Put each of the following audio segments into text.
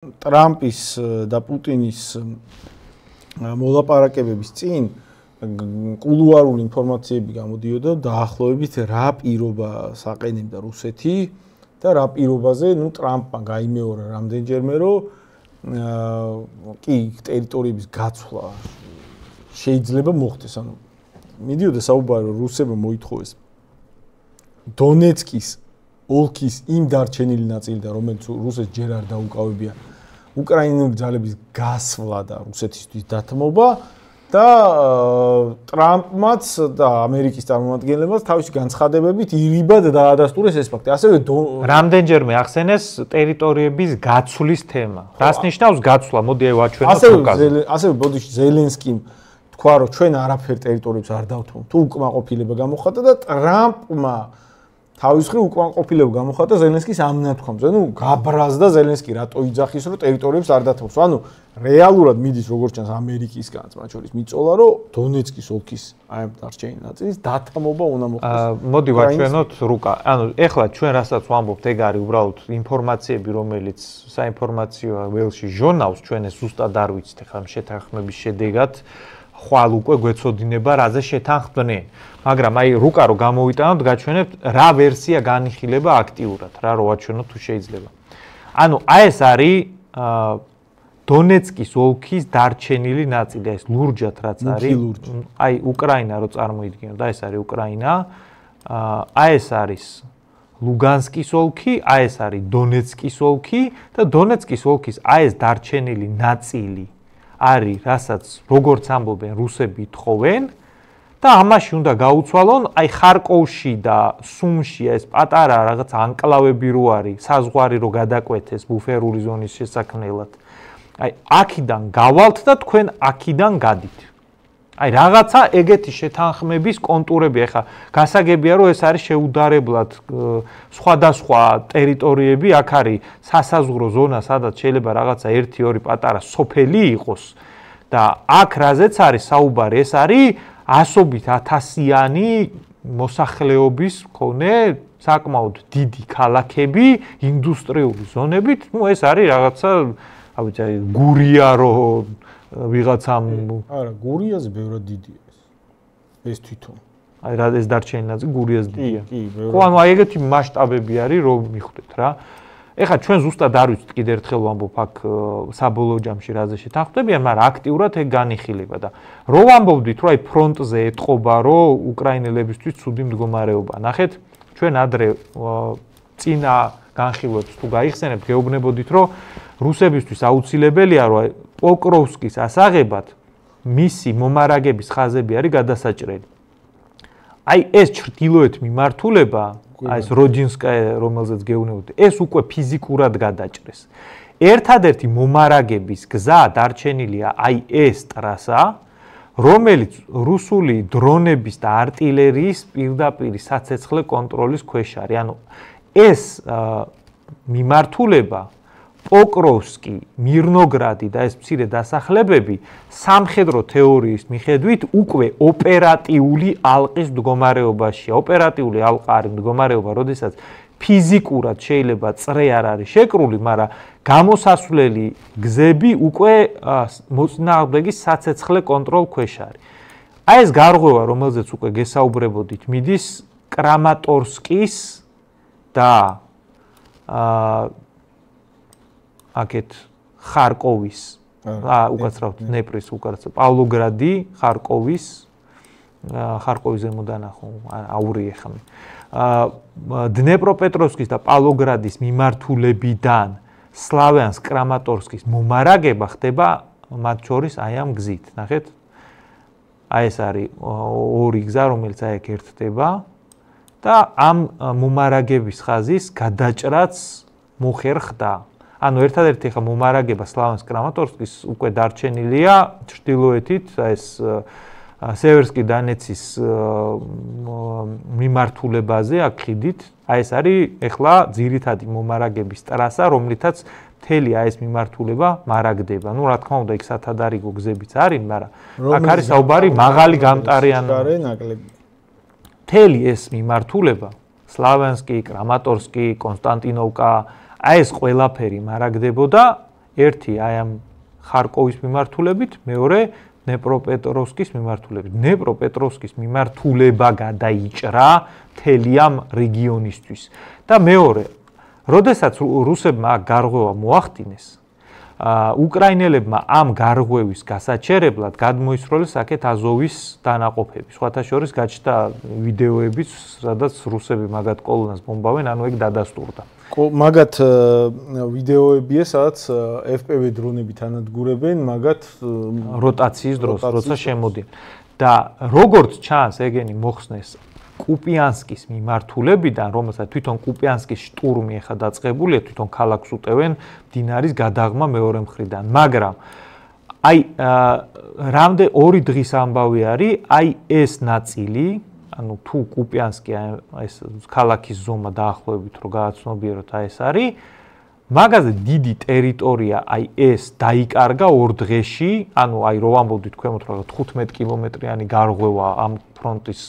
ტრამპის და პუტინის მოლაპარაკებების წინ კულუარული ინფორმაციები გამოდიოდა დაახლოებით რა პირობას აყენებდა რუსეთი და რა პირობაზე ტრამპმა გაიმეორა რამდენჯერმე რომ კი ტერიტორიების გაცვლა შეიძლება მოხდეს ანუ მიდიოდა საუბარი რომ რუსებმა მოითხოვეს დონეცკის ოლქის იმ დარჩენილი ნაწილიდან რომელიც რუსეთს ჯერ არ დაუკავებია უკრაინული ძალების გასვლა და რუსეთისთვის დათმობა და ტრამპმაც და ამერიკის წარმომადგენლებმაც თავისი განცხადებებით ირიბად დაადასტურეს ეს ფაქტი. ასევე რამდენჯერმე ახსენეს ტერიტორიების გაცვლის თემა. რას ნიშნავს გაცვლა? მოდი აი ვაჩვენოთ უკაზე. ასევე ბოდიში ზელენსკიმ თქვა რომ ჩვენ არაფერ ტერიტორიებს არ დავთმობთ. თუ უკმაყოფილება გამოხატა და ტრამპმა თავის მხრივ უკმაყოფილება გამოხატა ზელენსკის ამ ნათქვამზე. გაბრაზდა ზელენსკი რატო იძახის რომ ტერიტორიებს არ დათმობს. ანუ რეალურად მიდის როგორც ჩანს ამერიკისგანაც მათ შორის მიწოლა რომ დონეცკის ოლქის აი ამ დარჩენილი ნაწილის დათმობა უნდა მოხდეს. მოდი ვაჩვენოთ რუკა. ანუ ეხლა ჩვენ რასაც ვამბობთ ეგ არის უბრალოდ ინფორმაციები რომელიც საინფორმაციო ველში ჟურნალს ჩვენ ეს ზუსტად არ ვიცით ეხლა შეთანხმების შედეგად ხვალ უკვე გვეცოდინება რაზე შეთანხმდნენ. მაგრამ აი რუკა რო გამოვიტანოთ გაჩვენებთ რა ვერსია განიხილება აქტიურად რა რო ვაჩვენოთ თუ შეიძლება. ანუ აი ეს არის დონეცკის ოლქის დარჩენილი ნაწილი, ეს ლურჯად რაც არის. აი უკრაინა რო წარმოიდგინოთ, აი ეს არის უკრაინა. აი ეს არის ლუგანსკის ოლქი, აი ეს არის დონეცკის ოლქი და დონეცკის ოლქის აი ეს დარჩენილი ნაწილი არის, რასაც როგორც ამბობენ რუსები თხოვენ და ამაში უნდა გაუცვალონ, აი ხარკოვში და სუმში ეს პატარა რაღაც ანკლავები რო არის, საზღვარი რო გადაკვეთეს ბუფერული ზონის შესაქმნელად. აი აქიდან გავალთ და თქვენ აქიდან გადით. აი რაღაცა ეგეთი შეთანხმების კონტურები ახლა გასაგებია რომ ეს არის შეუდარებლად სხვადასხვა ტერიტორიები, აქ არის სასაზღვრო ზონა, სადაც შეიძლება რაღაცა 1-2 პატარა სოფელი იყოს და აქ რაზეც არის საუბარი, ეს არის ასობით ათასიანი მოსახლეობის მქონე საკმაოდ დიდი ქალაქები, ინდუსტრიული ზონებით, ეს არის რაღაცა აი გურია რო ვიღაცამ არა გურიაზე ბევრად დიდია ეს თვითონ აი რა ეს დარჩენილი ნაწილი გურიაზე დიდია კი ხო ანუ აი ეგეთი მასშტაბები არის რომ მიხვდეთ რა ეხლა ჩვენ ზუსტად არ ვიცით კიდევ ერთხელ ვამბობ აქ საბოლოო ჯამში რაზე შეთანხმდებიან მაგრამ აქტიურად ეგ განიხილება და რო ვამბობდით რომ აი ფრონტზე ეტყობა რომ უკრაინელებისთვის ცუდი მდგომარეობა ნახეთ ჩვენ ადრე წინა განხილვებს თუ გაიხსენებთ გეუბნებოდით რომ რუსებისთვის აუცილებელია რომ პოკროვსკის ასაღებად მისი მომარაგების ხაზები არის გადასაჭრელი. აი ეს ჩრდილოეთ მიმართულება, აი ეს როჯინსკაია რომელზეც გეუბნებოდი, ეს უკვე ფიზიკურად გადაჭრეს. ერთადერთი მომარაგების გზა დარჩენილია აი ეს ტრასა, რომელიც რუსული დრონების და არტილერიის პირდაპირ საცეცხლე კონტროლის ქვეშ არის. ანუ ეს მიმართულება პოკროვსკი, მირნოგრადი და ეს მცირე დასახლებები სამხედრო თეორიის მიხედვით უკვე ოპერატიული ალყის მდგომარეობაშია. ოპერატიული ალყა არის მდგომარეობა, როდესაც ფიზიკურად შეიძლება წრე არ არის შეკრული, მაგრამ გამოსასვლელი გზები უკვე მოწინააღმდეგის საცეცხლე კონტროლ ქვეშ არის. აი ეს გარღვევა, რომელზეც უკვე გესაუბრებოდით, მიდის კრამატორსკის და აქეთ ხარკოვის უკაცრავად დნეპრის უკაცრავად პავლოგრადი ხარკოვის ზემოდან ახო აურიე ხამი დნეპროპეტროვსკის და პავლოგრადის მიმართულებიდან სლავიანსკ კრამატორსკის მომარაგება ხდება მათ შორის აი ამ გზით ნახეთ აი ეს არის ორი გზა რომელიც აი აქ ერთდება და ამ მომარაგების ხაზის გადაჭრაც მოხერხდა ანუ ერთადერთი ხა მომარაგება სლავიანსკ კრამატორსკის უკვე დარჩენილია ჩრდილოეთით ეს სევერსკი დანეცის მიმართულებაზე აქ ხიდით აი ეს არის ეხლა ძირითადი მომარაგების ტრასა რომლითაც მთელი აი ეს მიმართულება მარაგდება ნუ რა თქმა უნდა იქ სათადარიგო გზებიც არის მაგრამ აქ არის საუბარი მაღალი გამტარიანი მთელი ეს მიმართულება სლავიანსკი კრამატორსკი კონსტანტინოვკა აი ეს ყველაფერი მარაგდებოდა ერთი აი ამ ხარკოვის მიმართულებით, მეორე დნეპროპეტროვსკის მიმართულებით. დნეპროპეტროვსკის მიმართულება გადაიჭრა მთელი ამ რეგიონისთვის. და მეორე, როდესაც რუსებმა გარღვევა მოახდინეს, უკრაინელებმა ამ გარღვევის გასაჩერებლად გადმოისროლეს აქეთ აზოვის დანაყოფები. სხვათა შორის გაჩნდა ვიდეოებიც, სადაც რუსები მაგათ კოლონას ბომბავენ, ანუ ეგ დადასტურდა. მაგათ ვიდეოებია, სადაც FPV დრონებით ანადგურებენ, მაგათ როტაციის დროს, როცა შემოდიან. და როგორც ჩანს, ეგენი მოხსნეს კუპიანსკის მიმართულებიდან, რომელსაც თვითონ კუპიანსკის შტურმი ეხა დაწყებულია, თვითონ ქალაქს უტევენ დინარის გადაღმა მეორე მხრიდან. მაგრამ აი რამდენ 2 დღის ამბავი არის, აი ეს ნაწილი, ანუ თუ კუპიანსკი ეს ქალაქის ზომა დაახლოებით რო გააცნობიეროთ, აი ეს არის მაგაზე დიდი ტერიტორია, აი ეს დაიკარგა 2 დღეში, ანუ აი რო ვამბობდით ქვემოთ რა 15 კილომეტრიანი გარღვევა ამ ფრონტის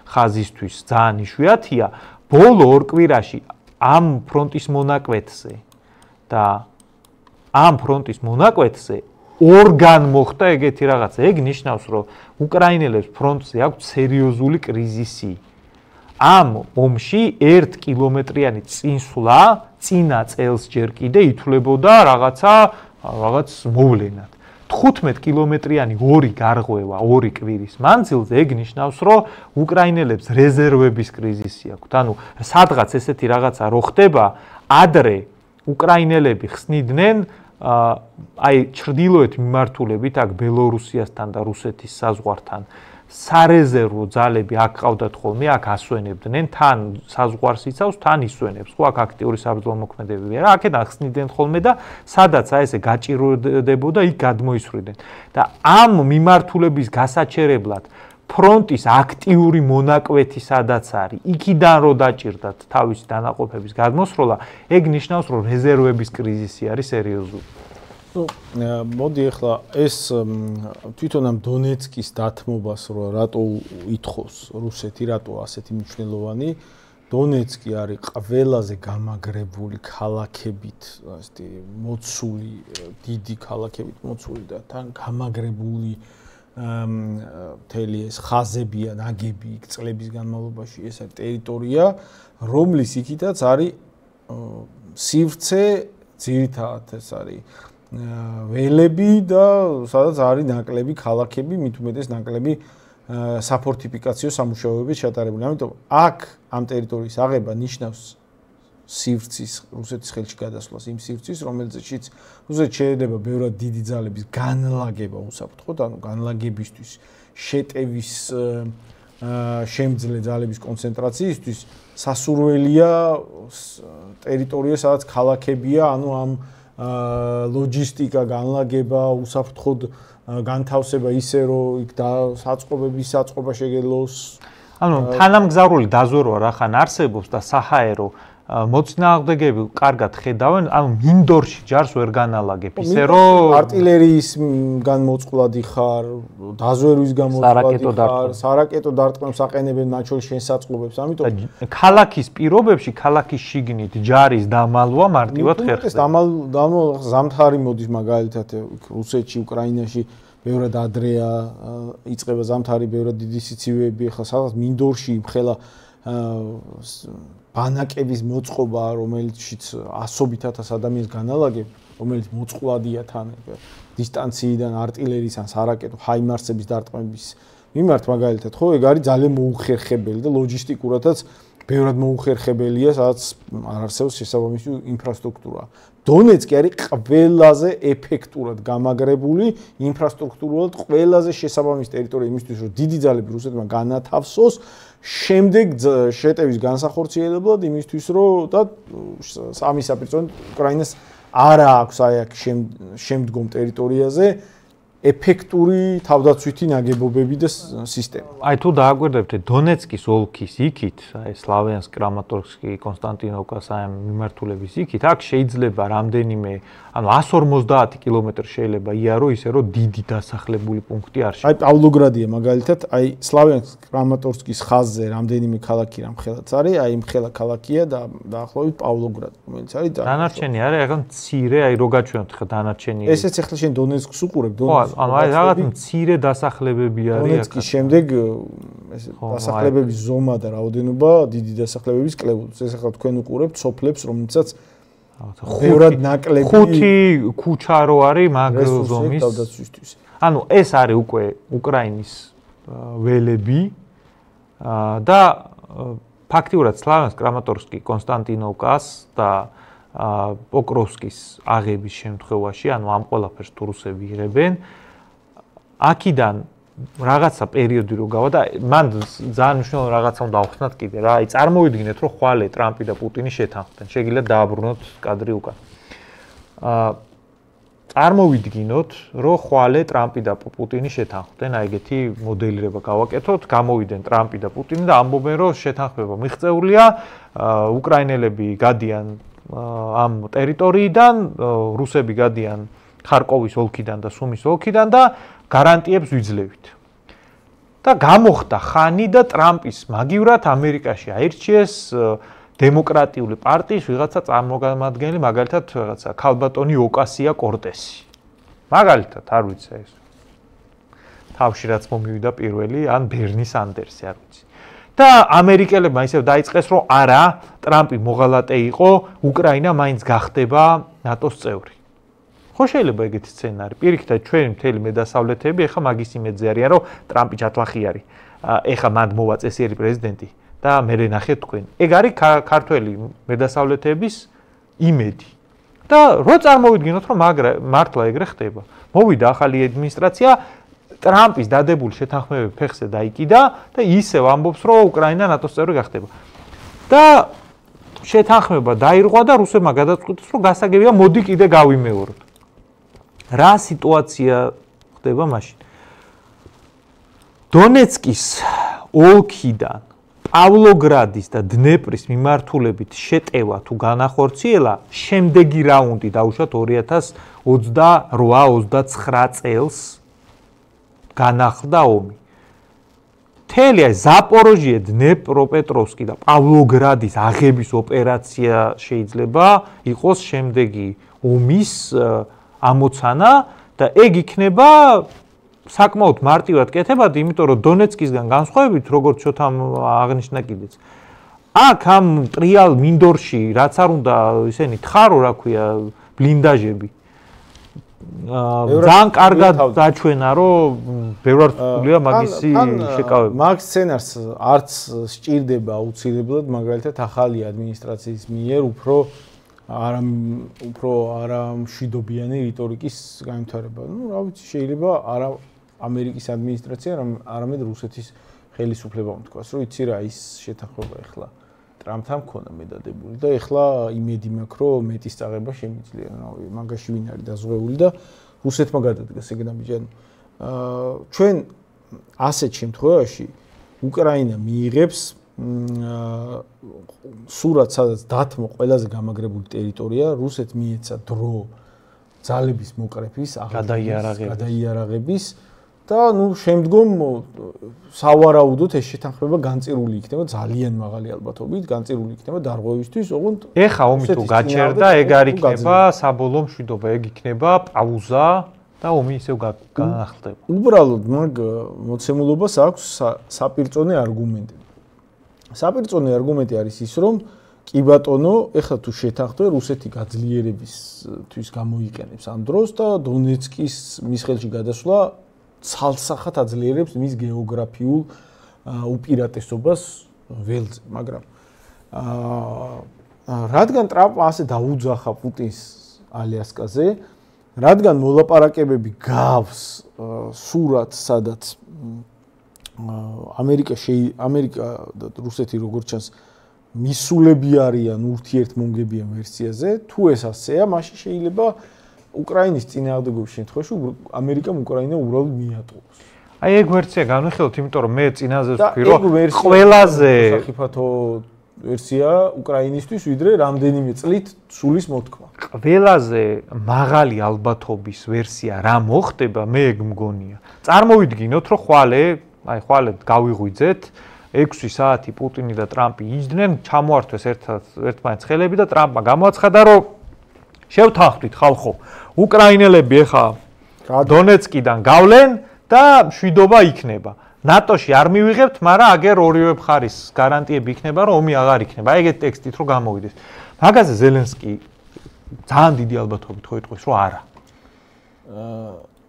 ხაზისთვის ძალიან იშვიათია. ბოლო 2 კვირაში ამ ფრონტის მონაკვეთზე და ამ ფრონტის მონაკვეთზე ორგან მოხდა ეგეთი რაღაცა. ეგ ნიშნავს, რომ უკრაინელებს ფრონტზე აქვს სერიოზული კრიზისი. ამ ომში 1 კილომეტრიანი წინსვლა წინა წელს ჯერ კიდე ითვლებოდა რაღაც მოვლენად. 15 კილომეტრიანი 2 გარღვევა 2 კვირის მანძილზე ეგ ნიშნავს, რომ უკრაინელებს რეზერვების კრიზისი აქვთ. ანუ სადღაც ესეთი რაღაცა რო ხდება, ადრე უკრაინელები ხსნიდნენ აი ჩრდილოეთ მიმართულებით აქ ბელორუსიასთან და რუსეთის საზღვართან სარეზერვო ძალები აქ ყავდათ ხოლმე, აქ ასვენებდნენ, თან საზღვარს იცავს, თან ისვენებს, ხო აქ აქტიური საბრძოლო მოქმედებები არა, აქედან ხსნიდნენ ხოლმე და სადაც აი ესე გაჭიროდებოდა, იქ გადმოისვრიდნენ. და ამ მიმართულების გასაჩერებლად ფრონტის აქტიური მონაკვეთი სადაც არის, იქიდან რო დაჭირდათ თავისი დანაყოფების გადმოსროლა, ეგ ნიშნავს, რომ რეზერვების კრიზისი არის სერიოზული. მოდი ახლა ეს თვითონ ამ დონეცკის დათმობას რატო ითხოვს რუსეთი, რატო ასეთი მნიშვნელოვანი? დონეცკი არის ყველაზე გამაგრებული ქალაქებით, ასეთი მოცული, დიდი ქალაქებით მოცული და თან გამაგრებული მთელი ეს ხაზებია ნაგები წლების განმავლობაში ეს ტერიტორია, რომლის იქითაც არის სივრცე ძირითადად ეს არის ველები და სადაც არის ნაკლები ქალაქები, მით უმეტეს ნაკლები საფორტიფიკაციო სამუშაოებები ჩატარებული. ამიტომ აქ ამ ტერიტორიის აღება ნიშნავს სივრცის რუსეთის ხელში გადასვლას, იმ სივრცის, რომელზეც რუსეთი შეიძლება ბევრად დიდი ძალების განლაგება უსაფრთხოდ, ანუ განლაგებისთვის შეტევის შემძლე ძალების კონცენტრაციისთვის სასურველია ტერიტორია, სადაც ქალაქებია, ანუ ამ ლოჯისტიკა, განლაგება, უსაფრთხოდ განთავსება ისე, რომ იქ საწყობება შეგელოს. ანუ თანამგზავრული დაზვერვა რახან არსებობს და საჰაერო მოწინააღმდეგეები კარგად ხედავენ, ანუ მინდორში ჯარს ვერ განალაგებ, ისე რომ артиლერიის განმოწყვლადი ხარ, დაზვერვის გამოწყვლადი ხარ, სარაკეტო დარტყმებს აყენებენ მათ შორის შენსაწყობებს, ამიტომ ქალაქის პირობებში, ქალაქის შიგნით ჯარის დამალვა მარტივად ხერხდება. ზამთარი მოდის მაგალითად რუსეთში, უკრაინაში ბევრად ადრეა იწყება ზამთარი, ბევრად დიდი სიცივეები, ხა სადღაც მინდორში მხელა ბანაკების მოწყობა, რომელშიც ასობით 1000 ადამიანს განალაგებ, რომელიც მოწყვლადია თან დისტანციიდან артиლერიის ან სარაკეტო ჰაიმარსების დარტყმების მიმართ მაგალითად, ხო, ეგ არის ძალიან მოუხერხებელი და ლოჯისტიკურადაც ბევრად მოუხერხებელია, სადაც არ არსებობს შესაბამისი ინფრასტრუქტურა. დონეცკი არის ყველაზე ეფექტურად გამაგრებული, ინფრასტრუქტურულად ყველაზე შესაბამისი ტერიტორია იმისთვის, რომ დიდი ძალები რუსეთმა განათავსოს, შემდეგ შეტევის განსახორციელებლად იმისთვის, რომ და ამის საპირწონედ უკრაინას არა აქვს აი აქ შემდგომ ტერიტორიაზე ეფექტური თავდაცვითი ნაგებობები და სისტემა. აი თუ დააგვერდებთ დონეცკის ოლქის იქით, აი სლავიანსკ, კრამატორსკი, კონსტანტინოვკას აი მიმართულების იქით, აქ შეიძლება რამდენიმე, ანუ 150 კილომეტრი შეიძლება იარო ისე რომ დიდი დასახლებული პუნქტი არ აი პავლოგრადია მაგალითად, აი სლავიანსკ, კრამატორსკის ხაზზე რამდენიმე ქალაქი რამხელაც არის, აი მხელა ქალაქია და დაახლოებით პავლოგრადი, რომელიც არის და დანარჩენი არის, ახლა მცირე, აი რო გაჩვენოთ ხა დანარჩენი. ესეც ახლა შენ დონეცკს უყურებ, ანუ აი რაღაც მცირე დასახლებები არის აქ. დონეცკის შემდეგ ესე დასახლებების ზომა და რაოდენობა დიდი დასახლებების კლებულობს. ეს ახლა თქვენ უყურებთ სოფლებს, რომელიცაც ხურად ნაკლები 5 ქუჩა რო არის მაგ ზომის. თავდაცვისთვის. ანუ ეს არის უკვე უკრაინის ველები და ფაქტიურად სლავიანსკ, კრამატორსკი, კონსტანტინოვკას და პოკროვსკის აღების შემთხვევაში, ანუ ამ ყველაფერს თუ რუსები იღებენ, აქიდან რაღაცა პერიოდი რო გავა და მან ძალიან მნიშვნელოვანი რაღაცა უნდა ახსნათ კიდე რა, აი წარმოვიდგინეთ რომ ხვალე ტრამპი და პუტინი შეთანხმდნენ. შეგიძლიათ დააბრუნოთ კადრი უკან. წარმოვიდგინოთ რომ ხვალე ტრამპი და პუტინი შეთანხმდნენ, აი ეგეთი მოდელირება გავაკეთოთ, გამოვიდნენ ტრამპი და პუტინი და ამბობენ რომ შეთანხმება მიღწეულია, უკრაინელები გადიან ამ ტერიტორიიდან, რუსები გადიან ხარკოვის ოლქიდან და სუმის ოლქიდან და გარანტიებს ვიძლევით. და გამოხდა ხანი და ტრამპის მაგივრად ამერიკაში აირჩიეს დემოკრატიული პარტიის ვიღაცა წარმომადგენელი, მაგალითად რაღაცა ქალბატონი ოკასია კორტესი. მაგალითად, არ ვიცი ეს. თავში რაც მომივიდა პირველი, ან ბერნი სანდერსი, არ ვიცი. და ამერიკელებმა ისევ დაიწყეს, რომ არა, ტრამპი მოღალატე იყო, უკრაინა მაინც გახდება ნატოს წევრი. ხო შეიძლება ეგეთი სცენარი. პირიქით, ჩვენ მთელი მედასავლეთები ეხა მაგის იმედზე არიან, რომ ტრამპი ჩათლახი არის. ეხა მანდ მოვა წესიერი პრეზიდენტი და მე ნახეთ თქვენ. ეგ არის ქართველი მედასავლეთების იმედი. და რო წარმოვიდგინოთ, რომ მართლა ეგრე ხდება. მოვიდა ახალი ადმინისტრაცია, ტრამპის დადებული შეთანხმებები ფეხზე დაიკიდა და ისევ ამბობს, რომ უკრაინა ნატოს წევრი გახდება. და შეთანხმება დაირღვა და რუსებმა გადაწყვიტეს, რომ გასაგებია, მოდი კიდე გავიმეოროთ. რა სიტუაცია ხდება მაშინ? დონეცკის ოლქიდან პავლოგრადის და დნეპრის მიმართულებით შეტევა თუ განახორციელა, შემდეგი რაუნდი დაუშვათ 2028-29 წელს განახლდა ომი. მთელი აი ზაპოროჟიე, დნეპროპეტროვსკი და პავლოგრადის აღების ოპერაცია შეიძლება იყოს შემდეგი ომის ამოცანა და ეგ იქნება საკმაოდ მარტივად კეთებადი, იმიტომ რომ დონეცკისგან განსხვავებით, როგორც შოთამ აღნიშნა კიდეც. აქ ამ ტრიალ მინდორში, რაც არ უნდა ისენი თხარო, რა ქვია, ბლინდაჟები. ძალიან კარგად დაჩვენა, რომ ბევრად რთულია მაგისი შეკავება. მაგ სცენარს არც სჭირდება აუცილებლად, მაგალითად ახალი ადმინისტრაციის მიერ უფრო არა მშვიდობიანი რიტორიკის განვითარება. ნუ რა ვიცი, შეიძლება არა ამერიკის ადმინისტრაცია, არამედ რუსეთის ხელისუფლებამ თქვას, რომ იცი რა, ის შეთანხმება ეხლა ტრამპთან მქონდა მედადებული და ეხლა იმედი მაქვს, რომ მეტის წაღება შემიძლია. მაგაში ვინ არის დაზღვეული და რუსეთმა გადადგა ეგნაბიჯან. ჩვენ ასეთ შემთხვევაში უკრაინა მიიღებს სურათ, სადაც დათმო ყველაზე გამაგრებული ტერიტორია, რუსეთს მიეცა დრო ძალების მოკრეფის, გადაიარაღების და ნუ შემდგომ სავარაუდოდ ეს შეთანხმება განწირული იქნება ძალიან მაღალი ალბათობით, განწირული იქნება დარღვევისთვის, ოღონდ ეხა ომი თუ გაჩერდა, ეგ არ იქნება საბოლოო მშვიდობა, ეგ იქნება პაუზა და ომი ისევ განახლდება. უბრალოდ მაგ მოცემულობას აქვს საპირწონე არგუმენტები. საპირწონე არგუმენტი არის ის, რომ კი ბატონო, ეხლა თუ შეთანხმდე, რუსეთი გაძლიერებისთვის გამოიყენებს ამ დროს და დონეცკის მის ხელში გადასვლა ცალსახად აძლიერებს მის გეოგრაფიულ უპირატესობას ველზე, მაგრამ რადგან ტრამპმა ასე დაუძახა პუტინს ალიასკაზე, რადგან მოლაპარაკებები გავს სურათ, სადაც ამერიკა და რუსეთი როგორც ჩანს მისულები არიან ურთიერთმონგებიან ვერსიაზე, თუ ეს ასეა, მაშინ შეიძლება უკრაინის წინააღმდეგობის შემთხვევაში ამერიკამ უკრაინა უბრალოდ მიატყობს. აი ეგ ვერსია განვიხილოთ, იმიტომ რომ მე წინაზე ვთქვი, რომ ყველაზე საფათო ვერსია უკრაინისთვის ვიდრე რამდენიმე წლით სულის მოთქმა. ყველაზე მაღალი ალბათობის ვერსია რა მოხდება, მე ეგ მგონია. წარმოვიდგინოთ, რომ ხვალე გავიღვიძეთ 6 საათი პუტინი და ტრამპი იჯდნენ, ჩამოართვეს ერთმანეთს ხელები და ტრამპმა გამოაცხადა, რომ შევთანხმდით ხალხო, უკრაინელები ეხა დონეცკიდან გავლენ და მშვიდობა იქნება. ნატოში არ მივიღებთ, მაგრამ აგერ ორივე მხარის გარანტიები იქნება, რომ ომი აღარ იქნება. ეგეთ ტექსტით რო გამოვიდეს. მაგაზე ზელენსკი ძალიან დიდი ალბათობით ხო იტყვის, რომ არა.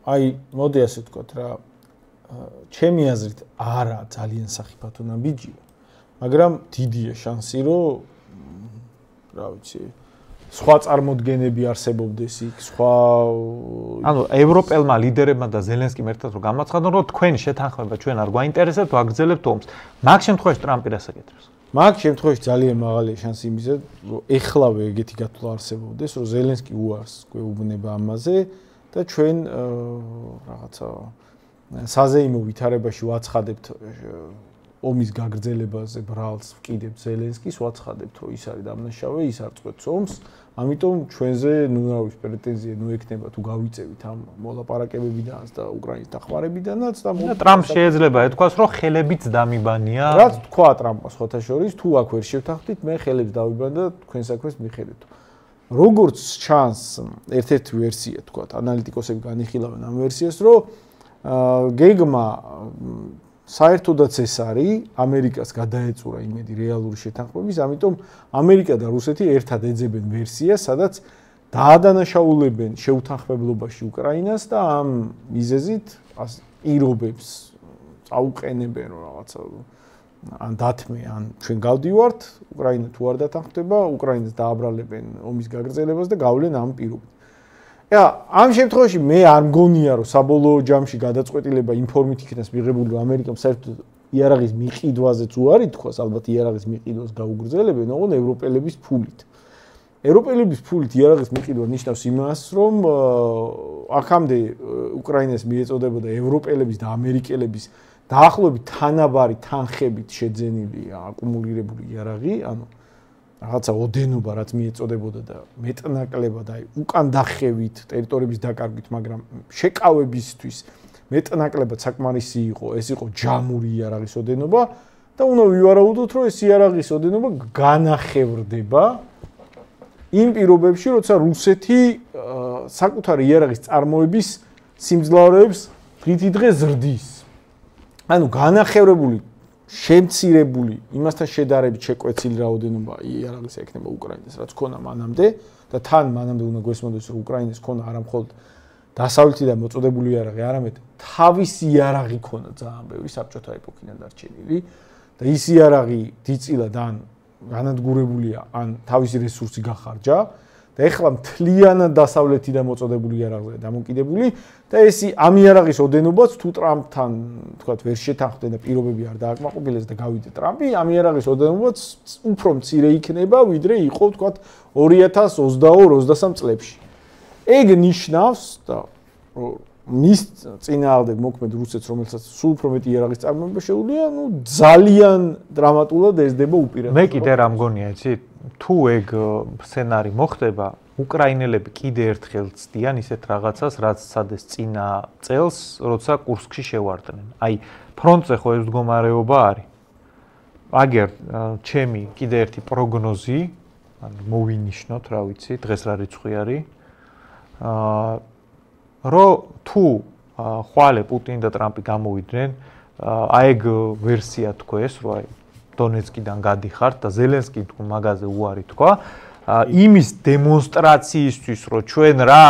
აი, მოდი ასე ვთქვათ რა, ჩემი აზრით არა ძალიან სახიფათო ნაბიჯია, მაგრამ დიდია შანსი, რომ რა ვიცი, სხვა წარმოდგენები არსებობდეს იქ, სხვა ანუ ევროპელმა ლიდერებმა და ზელენსკიმ ერთად რომ გამოაცხადონ, რომ თქვენი შეთანხმება ჩვენ არ გვაინტერესებთ, ვაგრძელებთ ომს. მაგ შემთხვევაში ტრამპი რას აკეთებს? მაგ შემთხვევაში ძალიან მაღალია შანსი იმისა, რომ ეხლავე ეგეთი გათვლა არსებობდეს, რომ ზელენსკი უარს გვეუბნება ამაზე და ჩვენ რაღაცა საზეიმო ვითარებაში ვაცხადებთ ომის გაგრძელებაზე ბრალს ვკიდებთ ზელენსკის, ვაცხადებთ, რომ ის არის დამნაშავე, ის არ წყვეტს ომს, ამიტომ ჩვენზე ნუ რა ვიცი პრეტენზია ნუ ექნება თუ გავიწევით ამ მოლაპარაკებებიდანაც და უკრაინის დახმარებიდანაც და ტრამპ შეიძლება ეთქვას, რომ ხელებიც დამიბანია. რაც თქვა ტრამპმა სხვათა შორის, თუ აქ ვერ შევთანხმდით, მე ხელებს დავიბან და თქვენ საქმეს მიხედეთ. როგორც ჩანს, ერთ-ერთი ვერსია თქვა, ანალიტიკოსები განიხილავენ ამ ვერსიას, რომ გეგმა საერთოდაც ეს არის, ამერიკას გადაეწურა იმედი რეალური შეთანხმების, ამიტომ ამერიკა და რუსეთი ერთად ეძებენ ვერსიას, სადაც დაადანაშაულებენ შეუთანხმებლობაში უკრაინას და ამ მიზეზით პირობებს წაუყენებენ რაღაცა ან დათმე, ან ჩვენ გავდივართ, უკრაინა თუ არ დათანხმდება, უკრაინას დააბრალებენ ომის გაგრძელებას და გავლენ ამ პირობებს. ამ შემთხვევაში მე არ მგონია, რომ საბოლოო ჯამში გადაწყვეტილება იმ ფორმით იქნას მიღებული, რომ ამერიკამ საერთოდ იარაღის მიყიდვაზეც უარი თქვას, ალბათ იარაღის მიყიდვას გაუგრძელებენ, ოღონდ ევროპელების ფულით. ევროპელების ფულით იარაღის მიყიდვა ნიშნავს იმას, რომ აქამდე უკრაინას მიეწოდებოდა ევროპელების და ამერიკელების დაახლოებით თანაბარი თანხებით შეძენილი აკუმულირებული იარაღი, ანუ რაღაცა ოდენობა რაც მიეწოდებოდა და მეტნაკლებად აი უკან დახევით ტერიტორიების დაკარგვით, მაგრამ შეკავებისთვის მეტნაკლებად საკმარისი იყო, ეს იყო ჯამური იარაღის ოდენობა და უნდა ვივარაუდოთ, რომ ეს იარაღის ოდენობა განახევრდება იმ პირობებში, როცა რუსეთი საკუთარი იარაღის წარმოების სიმძლავრეებს დღითიდღე ზრდის. ანუ განახევრებული შემცირებული იმასთან შედარებით შეკვეცილი რაოდენობა იარაღის ექნება უკრაინას, რაც ქონა მანამდე და თან მანამდე უნდა გვესმოდეს, რომ უკრაინას ქონა არა მხოლოდ დასავლეთიდან მოწოდებული იარაღი, არამედ თავისი იარაღი ქონა ძალიან ბევრი საბჭოთა ეპოქიდან დარჩენილი და ის იარაღი დიდწილად ან განადგურებულია, ან თავისი რესურსი გახარჯა და ეხლა მთლიანად დასავლეთიდან მოწოდებული იარაღზე დამოკიდებული და ეს ამ იარაღის ოდენობაც თუ ტრამპთან თქვათ ვერ შეთანხმდნენ და პირობები არ დააკმაყოფილეს და გავიდე ტრამპი, ამ იარაღის ოდენობაც უფრო მცირე იქნება, ვიდრე იყო თქვათ 2022-23 წლებში. ეგ ნიშნავს და მის წინააღმდეგ მოქმედ რუსეთს, რომელსაც სულ უფრო მეტი იარაღის წარმოება შეუძლია, ნუ ძალიან დრამატულად ესდება უპირატესობა. მე კიდე რა მგონია, იცი, თუ ეგ სცენარი მოხდება, უკრაინელები კიდე ერთხელ ცდიან ისეთ რაღაცას, რაც სადეს წინა წელს, როცა კურსკში შევარდნენ. აი, ფრონტზე ხო ეს მდგომარეობა არის. აგერ ჩემი კიდე ერთი პროგნოზი, ანუ მოვინიშნოთ, რა ვიცი, დღეს რა რიცხვი არის. რომ თუ ხვალე პუტინი და ტრამპი გამოვიდნენ, აი ეგ ვერსია თქვეს, რომ აი დონეცკიდან გადიხართ და ზელენსკი თუ მაგაზე უარი თქვა, იმის დემონსტრაციისთვის, რომ ჩვენ რა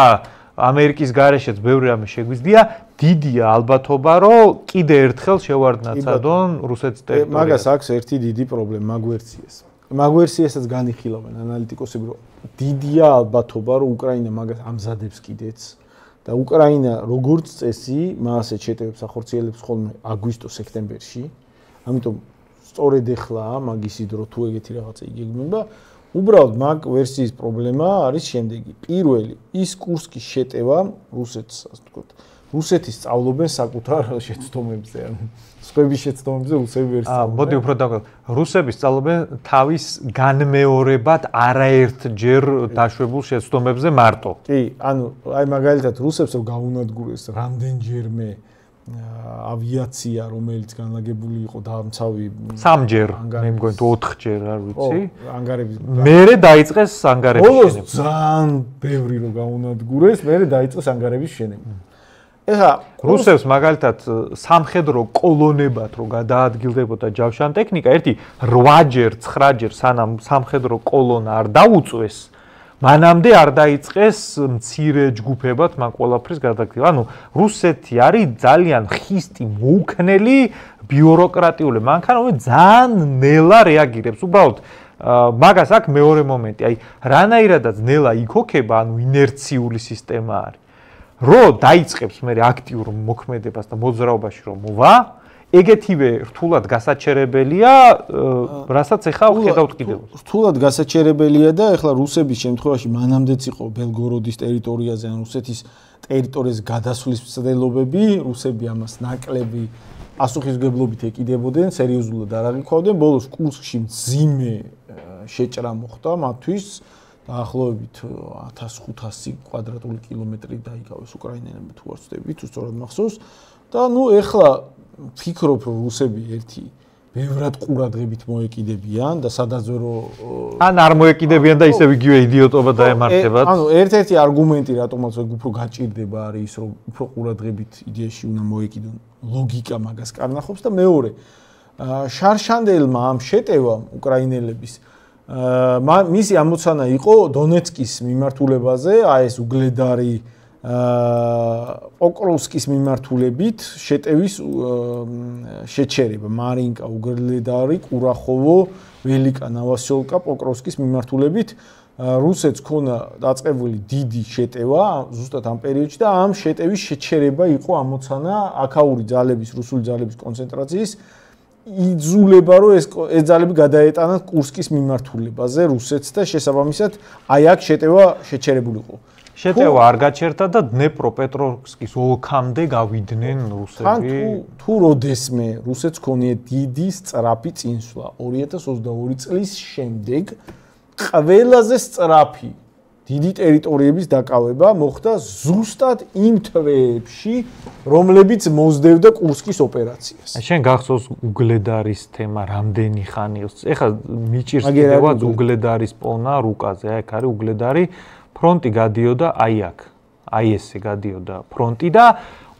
ამერიკის გარეშეც ბევრი რამე შეგვიძლია, დიდია ალბათობა, რომ კიდე ერთხელ შევარდნათ სადონ რუსეთის ტერიტორიაზე. მაგას აქვს ერთი დიდი პრობლემა მაგ ვერსიას. მაგ ვერსიასაც განიხილავენ ანალიტიკოსები, რომ დიდია ალბათობა, რომ უკრაინა მაგას ამზადებს კიდეც. და უკრაინა როგორც წესი, მასე შეტევებს ახორციელებს ხოლმე აგვისტო-სექტემბერში. ამიტომ სწორედ ეხლა მაგისი დრო თუ ეგეთი რაღაცა იგეგმება, უბრალოდ მაგ ვერსიის პრობლემა არის შემდეგი. პირველი, ის კურსკის შეტევა რუსეთს, ასე ვთქვათ, რუსეთის სწავლობენ საკუთარ შეცდომებზე, ანუ სხვების შეცდომებზე რუსები ვერ სწავლობენ. მოდი უფრო დავყავ. რუსები სწავლობენ თავის განმეორებად არაერთჯერ დაშვებულ შეცდომებზე მარტო. კი, ანუ აი მაგალითად რუსებს რომ გაუნადგურეს რამდენჯერმე ავიაცია, რომელიც განლაგებული იყო დამცავი 3ჯერ, მე მგონი თუ 4ჯერ, არ ვიცი. ანგარების. მერე დაიწყეს ანგარების ბოლოს შენება. ძალიან ბევრი რომ გაუნადგურეს, მერე დაიწყეს ანგარების შენება. ეხა რუსებს მაგალითად სამხედრო კოლონებად რო გადაადგილდებოდა ჯავშან ტექნიკა, ერთი 8ჯერ, 9ჯერ სანამ სამხედრო კოლონა არ დაუწვეს, მანამდე არ დაიწყეს მცირე ჯგუფებად მაგ ყველაფრის გადაგზავნა. ანუ რუსეთი არის ძალიან ხისტი, მოუქნელი ბიუროკრატიული მანქანა, რომელიც ძალიან ნელა რეაგირებს. უბრალოდ მაგას აქ მეორე მომენტი, აი რანაირადაც ნელა იქოქება, ანუ ინერციული სისტემა არის. რო დაიწყებს მე აქტიურ მოქმედებას და მოძრაობაში რომ მოვა, ეგეთივე რთულად გასაჩერებელია, რასაც ეხლა ხედავთ კიდევ. რთულად გასაჩერებელია და ეხლა რუსების შემთხვევაში მანამდეც იყო ბელგოროდის ტერიტორიაზე, ან რუსეთის ტერიტორიაზე გადასვლის მცდელობები, რუსები ამას ნაკლები პასუხისმგებლობით ეკიდებოდნენ, სერიოზულად არ აღიქვავდნენ. ბოლოს კურსკში მძიმე შეჭრა მოხდა მათთვის. დაახლოებით 1500 კვადრატული კილომეტრი დაიკავეს უკრაინელებმა თუ არ ვცდები, თუ სწორად მახსოვს. და ნუ ეხლა ფიქრობ რომ რუსები ერთი ბევრად ყურადღებით მოეკიდებიან და სადაც რომ ან არ მოეკიდებიან და ისევ იგივე იდიოტობა დაემართებათ. ანუ ერთ-ერთი არგუმენტი რატომაც უფრო გაჭირდება არის ის რომ უფრო ყურადღებით იდეაში უნდა მოეკიდონ ლოგიკა მაგას კარნახობს და მეორე შარშანდელმა ამ შეტევამ უკრაინელების მისი ამოცანა იყო დონეცკის მიმართულებაზე, აი ეს უგლედარი პოკროვსკის მიმართულებით შეტევის შეჩერება, მარინკა, უგლედარი, კურახოვო, ველიკა, ნავასიოლკა, პოკროვსკის მიმართულებით რუსეთს ქონა დაწყებული დიდი შეტევა ზუსტად ამ პერიოდში და ამ შეტევის შეჩერება იყო ამოცანა აქაური ძალების, რუსული ძალების კონცენტრაციის იძულება რომ ეს ძალები გადაეტანათ კურსკის მიმართულებაზე რუსეთს და შესაბამისად აი აქ შეტევა შეჩერებულიყო. შეტევა არ გაჩერდა და დნეპროპეტროვსკის ოლქამდე გავიდნენ რუსები. თუ როდესმე რუსეთს ქონია დიდი სწრაფი წინსვლა 2022 წლის შემდეგ ყველაზე სწრაფი დიდი ტერიტორიების დაკავება მოხდა ზუსტად იმ თვეებში, რომლებიც მოსდევდა კურსკის ოპერაციას. შენ გახსოვს უგლედარის თემა რამდენი ხანი იყო? ეხლა მიჭირს კიდევაც უგლედარის პოვნა რუკაზე. აი აქ არის უგლედარი, ფრონტი გადიოდა აი აქ. აი ესე გადიოდა ფრონტი და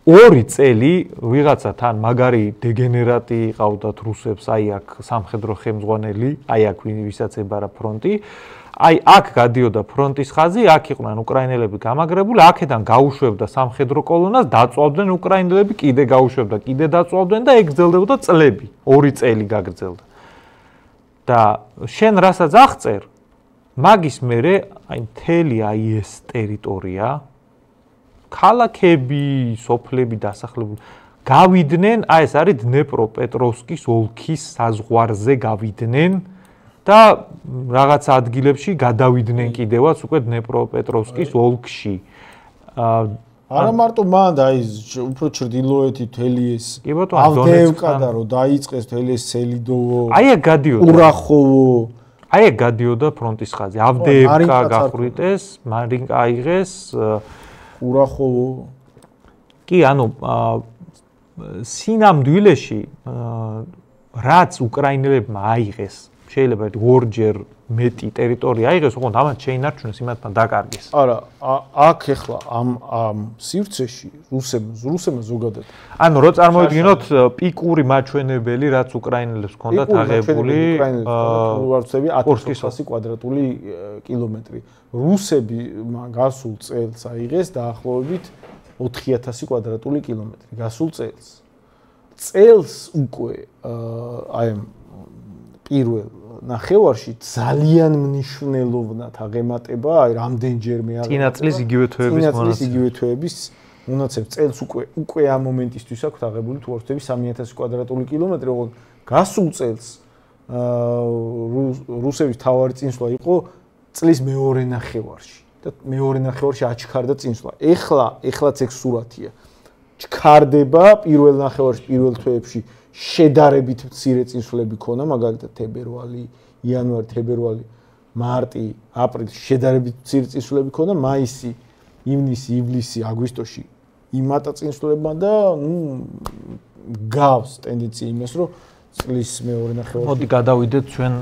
2 წელი ვიღაცა თან მაგარი დეგენერატი იყავდათ რუსებს აი აქ სამხედრო ხელმძღვანელი, აი აქ ვისაც ებარა ფრონტი. აი აქ გადიოდა ფრონტის ხაზი, აქ იყვნენ უკრაინელები გამაგრებული, აქედან გაუშვებდა სამხედრო კოლონას, დაწვავდნენ უკრაინელები, კიდე გაუშვებდა, კიდე დაწვავდნენ და ეგრძელდებოდა წლები, 2 წელი გაგრძელდა. და შენ რასაც აღწერ, მაგის მერე აი მთელი აი ეს ტერიტორია, ქალაქები, სოფლები დასახლებული გავიდნენ, აი ეს არის დნეპროპეტროვსკის ოლქის საზღვარზე გავიდნენ. და რაღაც ადგილებში გადავიდნენ კიდევაც უკვე დნეპროპეტროვსკის ოლქში. არა მარტო მან და აი უფრო ჩრდილოეთი თელი ეს ავდეევკა და რომ დაიწყეს თელი ეს სელიდოვო. აი ეგ გადიოდა. კურახოვო. აი ეგ გადიოდა ფრონტის ხაზი. ავდეევკა გახვრიტეს, მარინკა აიღეს, კურახოვო. კი, ანუ სინამდვილეში რაც უკრაინელებმა აიღეს შეიძლება 2ჯერ მეტი ტერიტორია აიღეს, ოღონდ ამათ შეინარჩუნეს, იმათთან დაკარგეს. არა, აქ ახლა ამ სივრცეში რუსებმა ზოგადად. ანუ რო წარმოვიდგინოთ პიკური მაჩვენებელი, რაც უკრაინელებს ჰქონდათ აღებული, კურსკის 100 კვადრატული კილომეტრი. რუსები გასულ წელს აიღეს დაახლოებით 4000 კვადრატული კილომეტრი. გასულ წელს. წელს უკვე აი პირველ ნახევარში ძალიან მნიშვნელოვნად აღემატება, აი რამდენჯერმე წინა წლის იგივე თვეების მონაცემ წელს უკვე ამ მომენტისთვის აქვს აღებული თუ არ ვთქვი 3000 კვადრატული კილომეტრი, ოღონდ გასულ წელს რუსების თავარი წინსვლა იყო წლის მეორე ნახევარში და მეორე ნახევარში აჩქარდა წინსვლა. ეხლაც ეგ სურათია. ჩქარდება პირველ ნახევარში, პირველ თვეებში შედარებით მცირე წინსვლები ქონა, მაგალითად თებერვალი, იანვარი, თებერვალი, მარტი, აპრილი შედარებით მცირე წინსვლები ქონა, მაისი, ივნისი, ივლისი, აგვისტოში იმატა წინსვლებმა და გავს ტენდენცია იმას, რომ წლის მეორე ნახევარში. მოდი გადავიდეთ ჩვენ